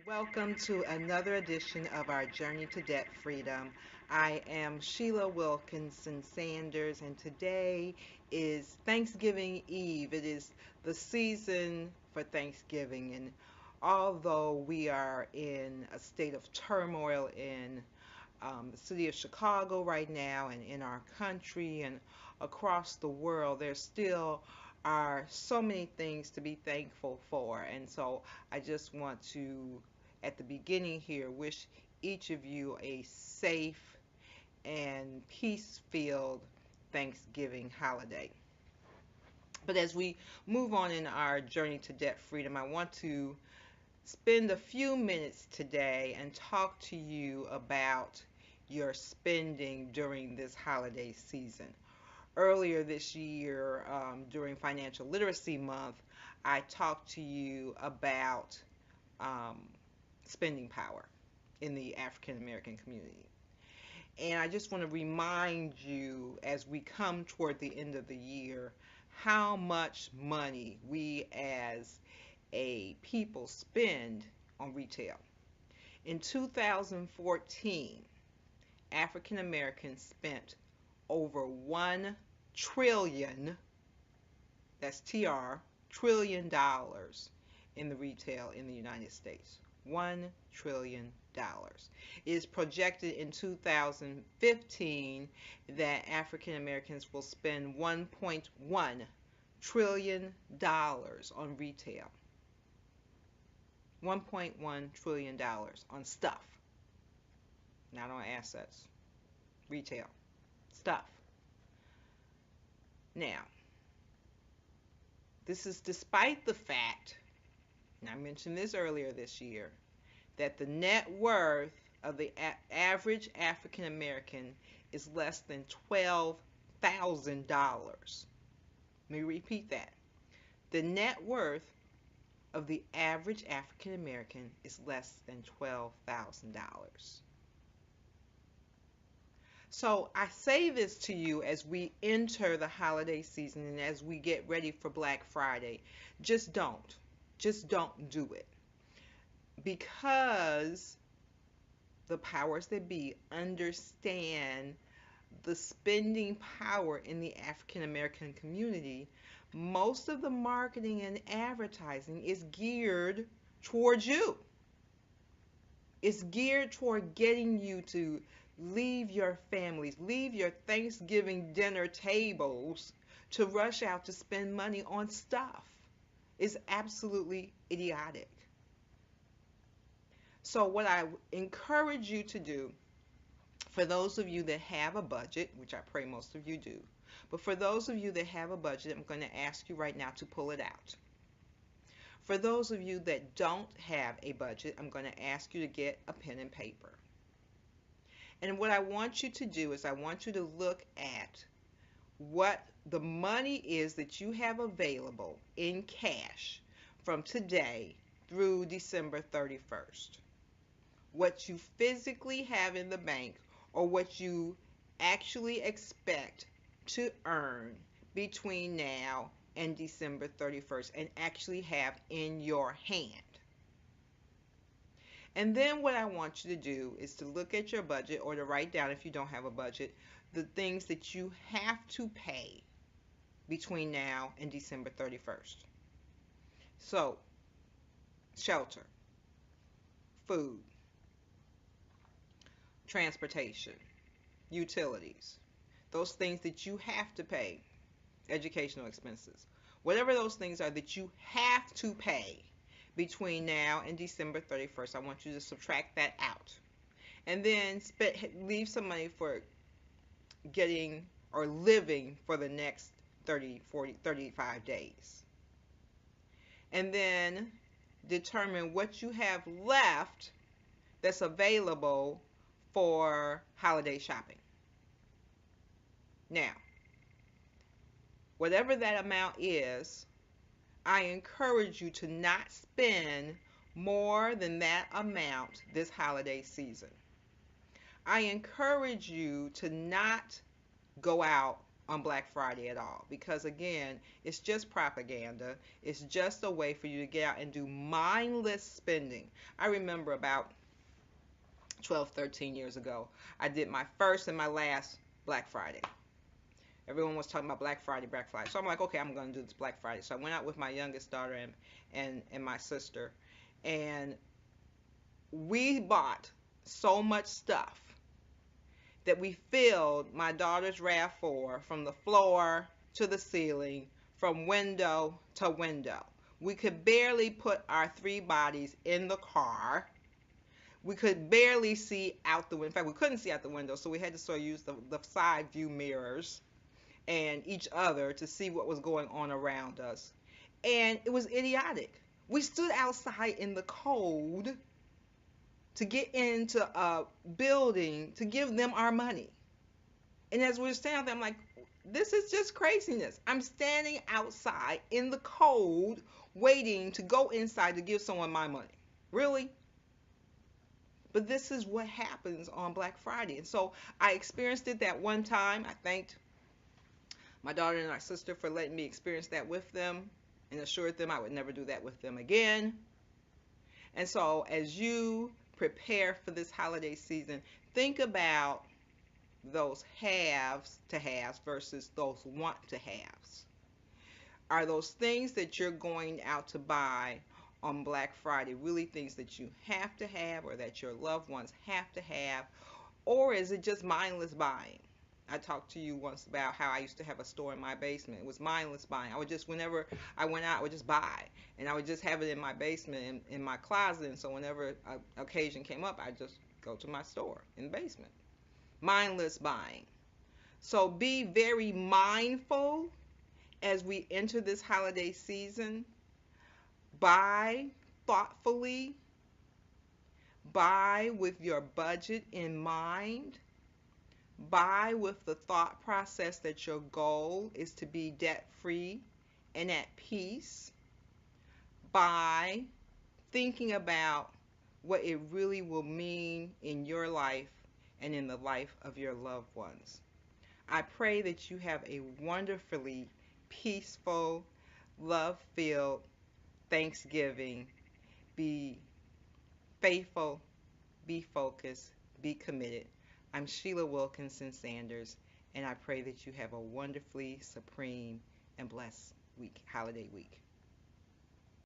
Welcome to another edition of our Journey to Debt Freedom. I am Sheila Wilkinson-Sanders, and today is Thanksgiving Eve. It is the season for Thanksgiving, and although we are in a state of turmoil in the city of Chicago right now and in our country and across the world, there still are so many things to be thankful for. And so I just want to, at the beginning here, wish each of you a safe and peace-filled Thanksgiving holiday. But as we move on in our journey to debt freedom, I want to spend a few minutes today and talk to you about your spending during this holiday season. Earlier this year, during Financial Literacy Month, I talked to you about um, spending power in the African American community. And I just want to remind you as we come toward the end of the year how much money we as a people spend on retail. In 2014, African Americans spent over 1 trillion, that's TR, trillion dollars in the retail in the United States. $1 trillion. It is projected in 2015 that African Americans will spend $1.1 trillion on retail. $1.1 trillion on stuff, not on assets. Retail. Stuff. Now, this is despite the fact, and I mentioned this earlier this year, that the net worth of the average African American is less than $12,000. Let me repeat that. The net worth of the average African American is less than $12,000. So I say this to you as we enter the holiday season and as we get ready for Black Friday. Just don't. Just don't do it. Because the powers that be understand the spending power in the African American community, most of the marketing and advertising is geared towards you. It's geared toward getting you to leave your families, leave your Thanksgiving dinner tables to rush out to spend money on stuff. It's absolutely idiotic. So what I encourage you to do, for those of you that have a budget, which I pray most of you do, but for those of you that have a budget, I'm going to ask you right now to pull it out. For those of you that don't have a budget, I'm going to ask you to get a pen and paper. And what I want you to do is I want you to look at what the money is that you have available in cash from today through December 31st. What you physically have in the bank or what you actually expect to earn between now and December 31st and actually have in your hand. And then what I want you to do is to look at your budget, or to write down, if you don't have a budget, the things that you have to pay between now and December 31st. So, shelter, food, transportation, utilities, those things that you have to pay, educational expenses, whatever those things are that you have to pay between now and December 31st, I want you to subtract that out. And then leave some money for getting or living for the next 30, 40, 35 days. And then determine what you have left that's available for holiday shopping. Now, whatever that amount is, I encourage you to not spend more than that amount this holiday season. I encourage you to not go out on Black Friday at all, because again, it's just propaganda. It's just a way for you to get out and do mindless spending. I remember about 12, 13 years ago, I did my first and my last Black Friday. Everyone was talking about Black Friday, Black Friday. So I'm like, okay, I'm going to do this Black Friday. So I went out with my youngest daughter and my sister, and we bought so much stuff that we filled my daughter's RAV4 from the floor to the ceiling, from window to window. We could barely put our three bodies in the car. We could barely see out the window. In fact, we couldn't see out the window, so we had to sort of use the side view mirrors and each other to see what was going on around us. And it was idiotic. We stood outside in the cold to get into a building to give them our money. And as we were standing there, I'm like, this is just craziness. I'm standing outside in the cold waiting to go inside to give someone my money. Really? But this is what happens on Black Friday. And so I experienced it that one time. I thanked my daughter and my sister for letting me experience that with them and assured them I would never do that with them again. And so as you prepare for this holiday season, think about those haves to haves versus those want to haves. Are those things that you're going out to buy on Black Friday really things that you have to have or that your loved ones have to have? Or is it just mindless buying? I talked to you once about how I used to have a store in my basement. It was mindless buying. I would just, whenever I went out, I would just buy. And I would just have it in my basement, in my closet. And so whenever an occasion came up, I'd just go to my store in the basement. Mindless buying. So be very mindful as we enter this holiday season. Buy thoughtfully. Buy with your budget in mind. Buy with the thought process that your goal is to be debt-free and at peace. Buy thinking about what it really will mean in your life and in the life of your loved ones. I pray that you have a wonderfully peaceful, love-filled Thanksgiving. Be faithful, be focused, be committed. I'm Sheila Wilkinson-Sanders, and I pray that you have a wonderfully supreme and blessed holiday week.